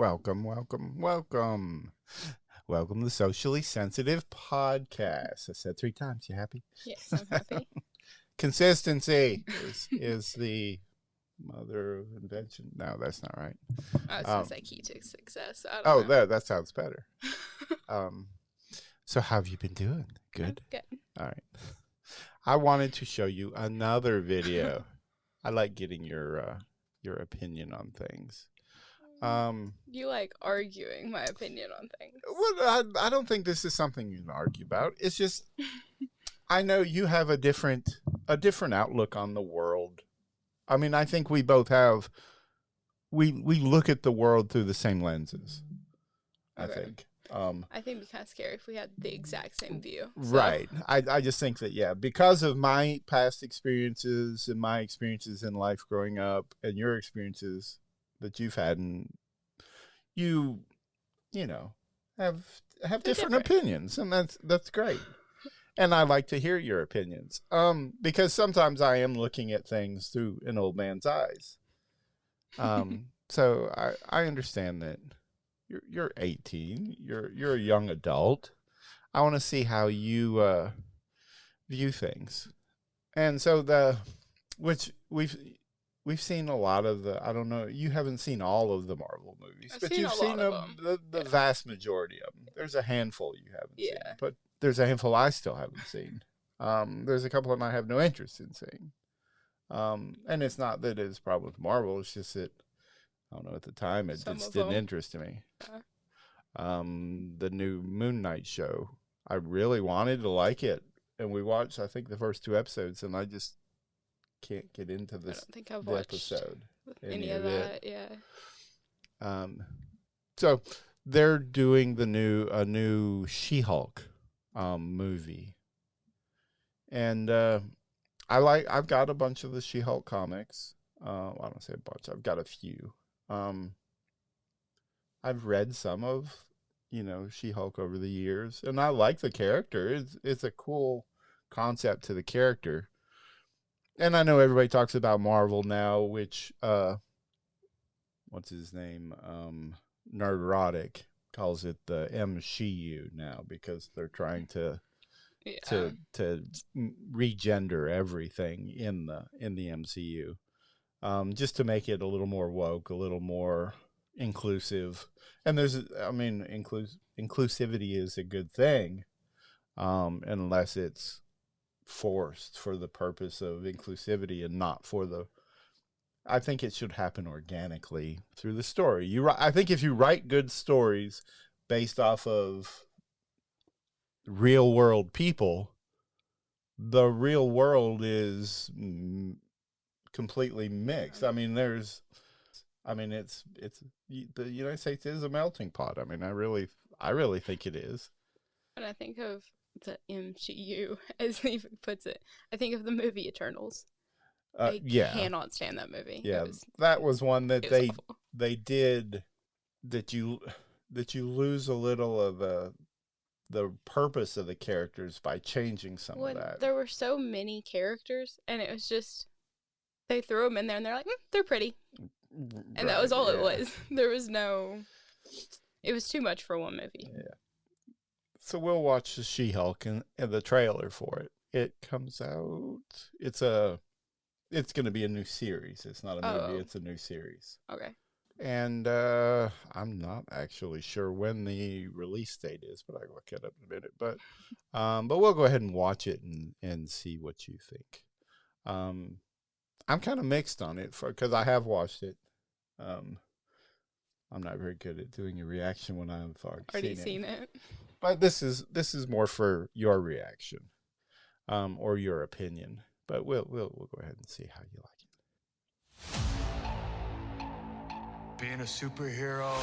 welcome. Welcome to Socially Sensitive Podcast. I said 3 times. You happy? Yes, I'm happy. Consistency is the mother of invention. No, that's not right. I was going to say key to success. I Oh, don't know. that sounds better. So how have you been doing? Good? Good. All right. I wanted to show you another video. I like getting your opinion on things. You like arguing my opinion on things. Well, I don't think this is something you can argue about. It's just, I know you have a different outlook on the world. I mean, I think we both have, we look at the world through the same lenses, I think. I think it'd be kind of scary if we had the exact same view. So. Right. I just think that, yeah, because of my past experiences and my experiences in life growing up and your experiences that you've had, and you know, have different opinions, and that's great. And I like to hear your opinions. Because sometimes I am looking at things through an old man's eyes. So I understand that you're 18, you're a young adult. I want to see how you view things. And so which we've seen a lot of I don't know, you haven't seen all of the Marvel movies, but you've seen the vast majority of them. There's a handful you haven't seen, but there's a handful I still haven't seen. There's a couple of them I have no interest in seeing. And it's not that it's a problem with Marvel, it's just that, I don't know, at the time it just didn't interest me. The new Moon Knight show, I really wanted to like it, and we watched, I think, the first 2 episodes, and I just can't get into this. I don't think I've watched episode. any of that. Yeah. So they're doing a new She-Hulk movie, and I've got a bunch of the She-Hulk comics. I don't say a bunch. I've got a few. I've read some of, She-Hulk over the years, and I like the character. It's a cool concept to the character. And I know everybody talks about Marvel now, which, what's his name? Nerdrotic calls it the MCU now, because they're trying to regender everything in the MCU, just to make it a little more woke, a little more inclusive. And inclusivity is a good thing, unless it's forced for the purpose of inclusivity and not for I think it should happen organically through the story. I think if you write good stories based off of real world people, the real world is completely mixed. I mean, it's the United States is a melting pot. I mean, I really think it is. When I think of the MCU, as he puts it, I think of the movie Eternals. I cannot stand that movie. Yeah, that was one that they did that you lose a little of the purpose of the characters by changing some of that. There were so many characters, and it was just, they threw them in there, and they're like, they're pretty. And that was all it was. There was it was too much for one movie. Yeah. So we'll watch the She-Hulk and the trailer for it. It comes out, it's going to be a new series. It's not a movie, it's a new series. Okay. And I'm not actually sure when the release date is, but I'll look it up in a minute. But we'll go ahead and watch it and see what you think. I'm kind of mixed on it because I have watched it. I'm not very good at doing a reaction when I've already seen it. But this is more for your reaction, or your opinion. But we'll go ahead and see how you like it. Being a superhero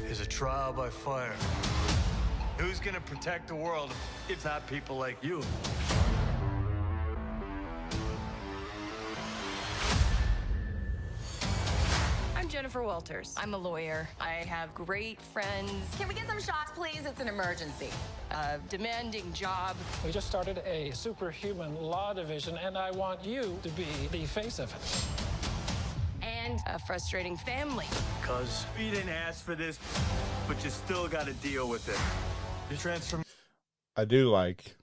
is a trial by fire. Who's gonna protect the world if not people like you? Jennifer Walters. I'm a lawyer. I have great friends. Can we get some shots, please? It's an emergency. A demanding job. We just started a superhuman law division, and I want you to be the face of it. And having a frustrating family. Cause you didn't ask for this, but you still gotta deal with it. Your transformation. I do like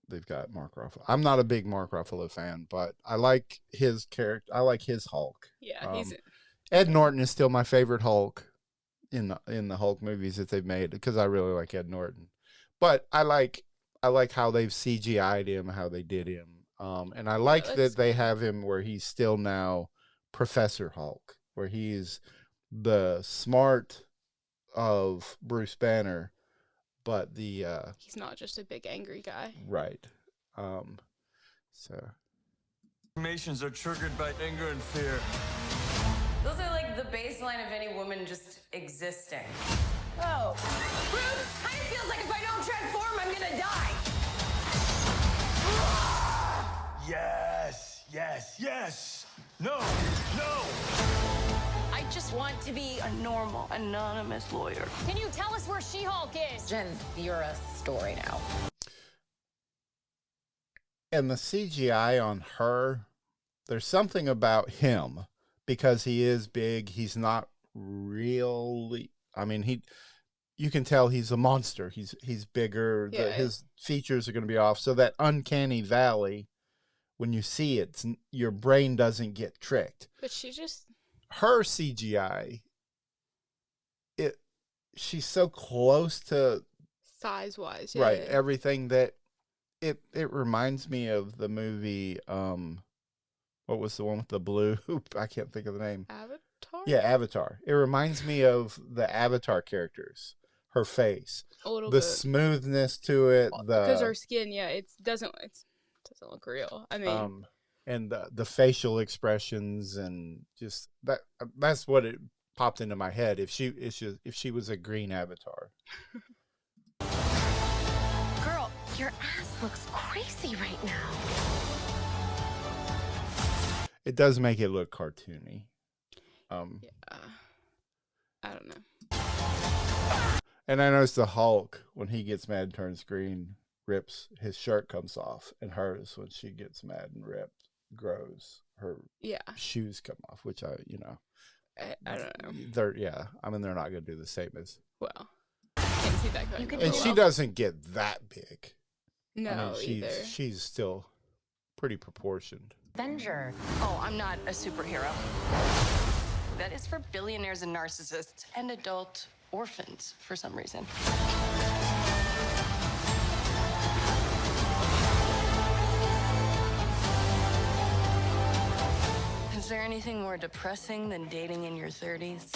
they've got Mark Ruffalo. I'm not a big Mark Ruffalo fan, but I like his character. I like his Hulk. Yeah, he's Ed Norton is still my favorite Hulk in the Hulk movies that they've made because I really like Ed Norton. But I like how they've CGI'd him, how they did him. And I like that they have him where he's still now Professor Hulk, where he's the smart of Bruce Banner, but he's not just a big angry guy. Right. So Transformations are triggered by anger and fear. Those are like the baseline of any woman just existing. Oh. Bruce, kind of feels like if I don't transform, I'm gonna die. Yes, yes, yes. No, no. I just want to be a normal, anonymous lawyer. Can you tell us where She-Hulk is? Jen, you're a story now. and the CGI on her, there's something about him because he is big. He's not really, I mean, you can tell he's a monster. He's bigger. Yeah. His features are going to be off. So that uncanny valley, when you see it, your brain doesn't get tricked. But she just, her CGI, she's so close to size wise, right everything that it reminds me of the movie. What was the one with the blue? I can't think of the name. Avatar. Yeah, Avatar. It reminds me of the Avatar characters. Her face, A little the bit. smoothness to it, Because her skin, it doesn't look real. I mean, and the facial expressions and just that's what it popped into my head. If she was a green Avatar. Girl, your ass looks crazy right now. It does make it look cartoony. I don't know. And I noticed the Hulk, when he gets mad and turns green, his shirt comes off, and hers, when she gets mad and grows, her shoes come off, which I don't know. They're not going to do the same as. Well, I can't see that going. And she doesn't get that big. No, either. She's still pretty proportioned. Avenger. Oh, I'm not a superhero. That is for billionaires and narcissists and adult orphans for some reason. Is there anything more depressing than dating in your 30s?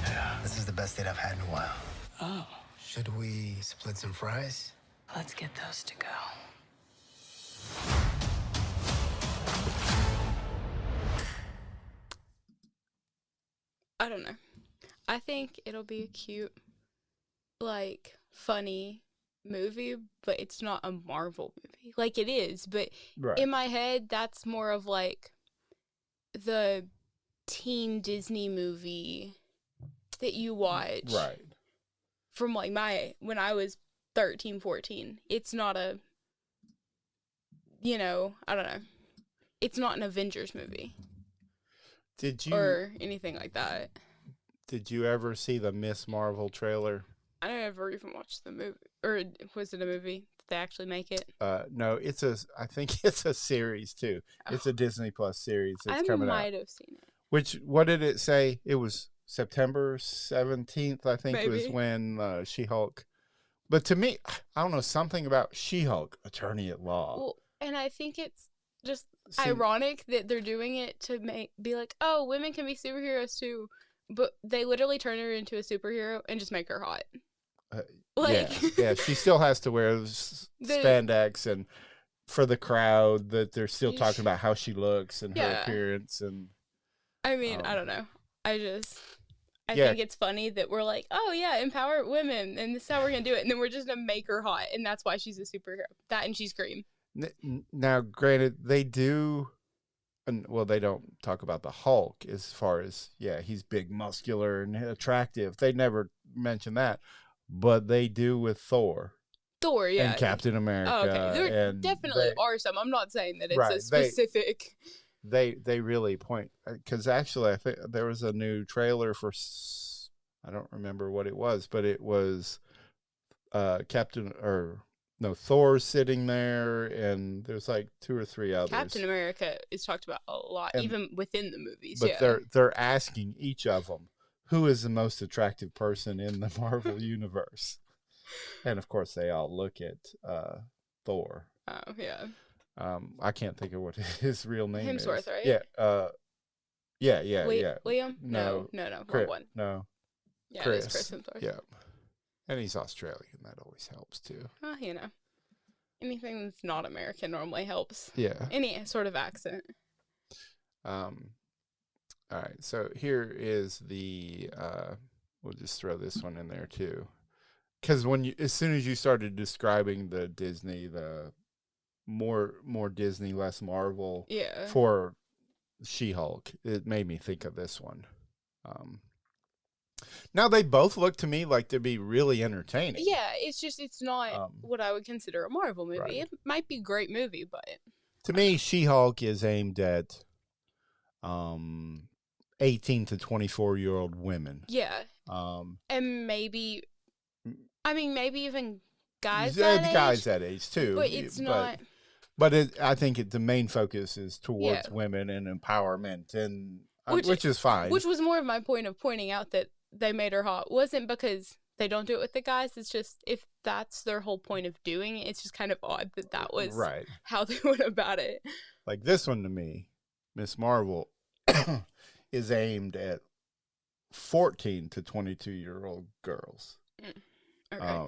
Yeah, this is the best date I've had in a while. Oh. Should we split some fries? Let's get those to go. I don't know. I think it'll be a cute, funny movie, but it's not a Marvel movie. Like, it is, but in my head, that's more of, the teen Disney movie that you watch. Right. From, when I was 13, 14. It's not a, I don't know. It's not an Avengers movie. Did you or anything like that? Did you ever see the Miss Marvel trailer? I never even watched the movie. Or was it a movie? Did they actually make it? No, I think it's a series too. Oh. It's a Disney Plus series that's coming out. I might have seen it. What did it say? It was September 17th, I think. Maybe. Was when She-Hulk. But to me, I don't know, something about She-Hulk, attorney at law. Well, and I think it's just ironic that they're doing it to be like, oh, women can be superheroes too, but they literally turn her into a superhero and just make her hot. Yeah, she still has to wear spandex, and for the crowd that they're still talking about how she looks and her appearance. And I mean, I don't know. I think it's funny that we're like, oh yeah, empower women, and this is how we're gonna do it, and then we're just gonna make her hot, and that's why she's a superhero. That and she's green. Now, granted, they do, they don't talk about the Hulk as far as, he's big, muscular, and attractive. They never mention that, but they do with Thor. And Captain America. Oh, okay. There definitely are some. I'm not saying that it's a specific they really point, because actually I think there was a new trailer for I don't remember what it was, but it was Thor sitting there, and there's like 2 or 3 others. Captain America is talked about a lot, even within the movies. But they're asking each of them, who is the most attractive person in the Marvel universe? And of course, they all look at Thor. Oh yeah. I can't think of what his real name is. Hemsworth, right? Yeah. Yeah. Liam? No. Wrong one. No. Yeah, Chris. It is Chris Hemsworth. Yeah. And he's Australian. That always helps too. Anything that's not American normally helps. Yeah. Any sort of accent. All right. So here is the. We'll just throw this one in there too, because as soon as you started describing the Disney, the more Disney, less Marvel. Yeah. For She-Hulk, it made me think of this one. Now they both look to me like they'd be really entertaining. Yeah, it's not what I would consider a Marvel movie. Right. It might be a great movie, but to me, She-Hulk is aimed at 18 to 24-year-old women. Yeah. And maybe even guys that age too. But it's not. But I think the main focus is towards women and empowerment, and which is fine. Which was more of my point of pointing out that they made her hot. Wasn't because they don't do it with the guys. It's just if that's their whole point of doing it, it's just kind of odd that was how they went about it. Like this one to me, Miss Marvel is aimed at 14 to 22-year-old girls. Okay.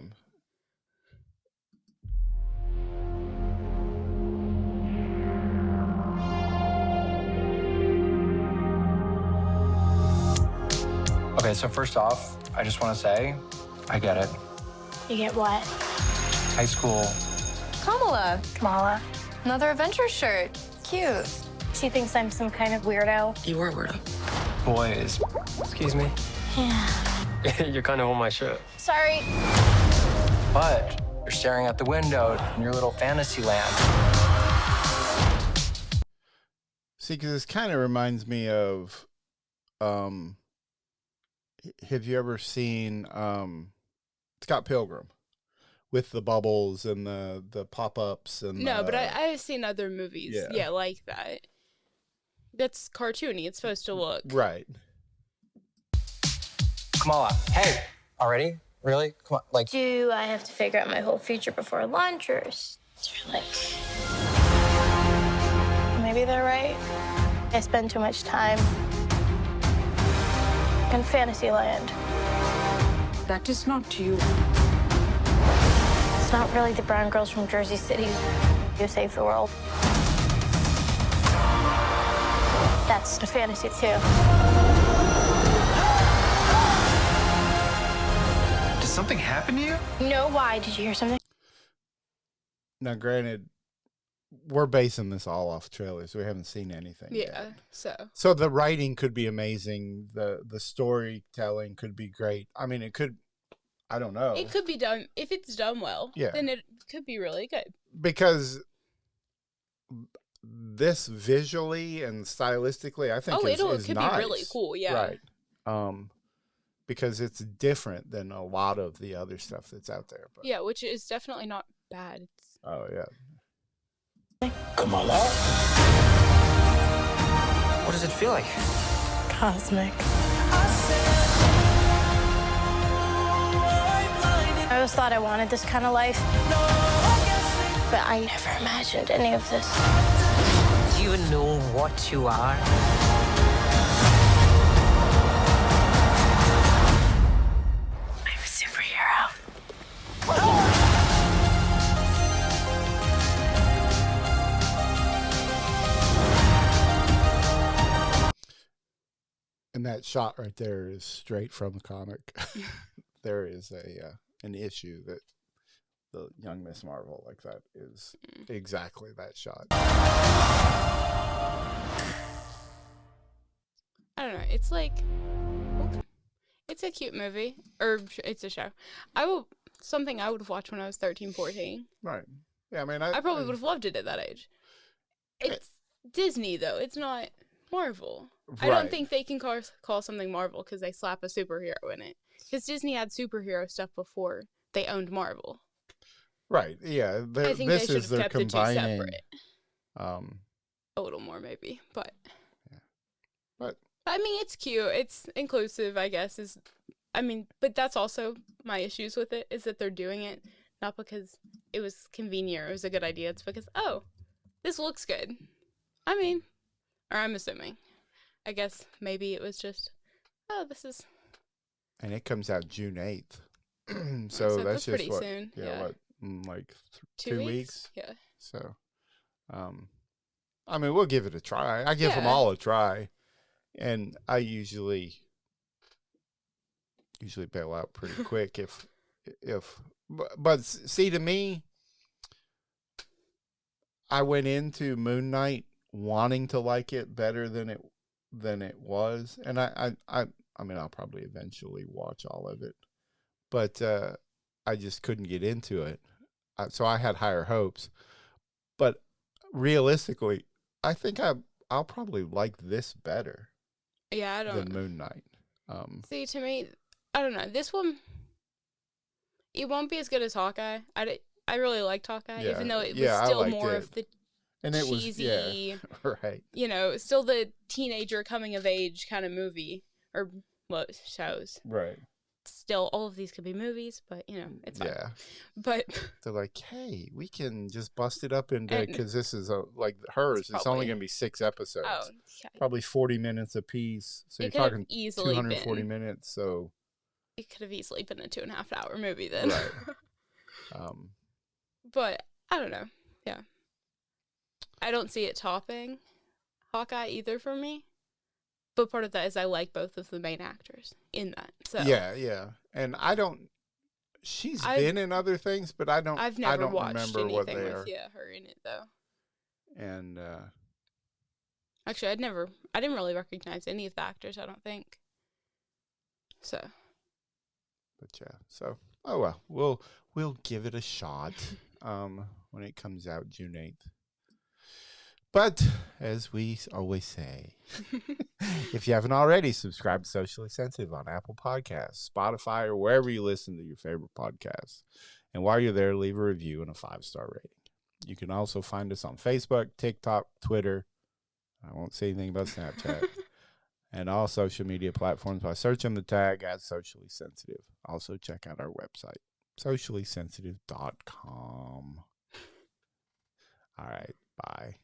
Okay, so first off, I just want to say, I get it. You get what? High school. Kamala. Another Avengers shirt. Cute. She thinks I'm some kind of weirdo. You are a weirdo. Boys. Excuse me? Yeah. You're kind of on my shirt. Sorry. But you're staring out the window in your little fantasy land. See, because this kind of reminds me of, have you ever seen Scott Pilgrim with the bubbles and the pop-ups and no, but I've seen other movies, like that. That's cartoony. It's supposed to look right. Kamala, hey, already? Really? Come on, do I have to figure out my whole future before lunch, or is there maybe they're right. I spend too much time in Fantasyland. That is not you. It's not really the brown girls from Jersey City who save the world. That's a fantasy too. Did something happen to you? No, why? Did you hear something? Now, granted, we're basing this all off trailers. We haven't seen anything yet. So the writing could be amazing. The storytelling could be great. I mean, it could. I don't know. It could be done if it's done well. Yeah. Then it could be really good. Because this visually and stylistically, I think it nice. could be really cool. Yeah. Right. Because it's different than a lot of the other stuff that's out there. But. Yeah, which is definitely not bad. Oh yeah. Kamala? What does it feel like? Cosmic. I always thought I wanted this kind of life, but I never imagined any of this. Do you even know what you are? I'm a superhero. And that shot right there is straight from the comic. There is an issue that the young Miss Marvel, like that, is exactly that shot. I don't know. It's it's a cute movie, or it's a show. Something I would have watched when I was 13, 14. Right. Yeah, I mean, I probably would have loved it at that age. Disney, though. It's not Marvel. I Right. don't think they can call something Marvel because they slap a superhero in it. Because Disney had superhero stuff before they owned Marvel. Right. Yeah. I think This they should is have their kept the two combining. separate. A little more, maybe. But, But I mean, it's cute. It's inclusive, I guess. But that's also my issues with it, is that they're doing it not because it was convenient or it was a good idea. It's because, oh, this looks good. I mean, or I'm assuming. I guess maybe it was just, oh, this is. and it comes out June 8th. So so that's just pretty what, soon. yeah, Yeah. what, like 2 weeks? Yeah. So, I mean, we'll give it a try. I give them Yeah. all a try, and I usually bail out pretty quick but see, to me, I went into Moon Knight wanting to like it better than it was, and I mean, I'll probably eventually watch all of it, but I just couldn't get into it, so I had higher hopes. But realistically, I think I'll probably like this better. Yeah, I don't than Moon Knight. See, to me, I don't know. This one, it won't be as good as Hawkeye. I really liked Hawkeye, Yeah, even though it was yeah, still I liked more it. of the And it cheesy, was, right. you know, still the teenager coming of age kind of movie, or what shows. Right. Still, all of these could be movies, but, you know, it's fine. Yeah. But They're like, hey, we can just bust it up into, And- because this is like hers. It's only probably- going to be 6 episodes. oh, yeah. Probably 40 minutes a piece. So It you're could have talking easily 240 been. minutes. So, It could have easily been a 2.5 hour movie then. right. But I don't know. Yeah. I don't see it topping Hawkeye either for me. But part of that is I like both of the main actors in that. So Yeah. And she's been in other things, but I've I never don't watched remember anything what they with are. her in it though. And, Actually, I didn't really recognize any of the actors, I don't think. So. but yeah, so, oh well, we'll give it a shot, when it comes out June 8th. But as we always say, if you haven't already, subscribe to Socially Sensitive on Apple Podcasts, Spotify, or wherever you listen to your favorite podcasts. And while you're there, leave a review and a 5-star rating. You can also find us on Facebook, TikTok, Twitter. I won't say anything about Snapchat. And all social media platforms by searching the tag at Socially Sensitive. Also check out our website, sociallysensitive.com. All right, bye.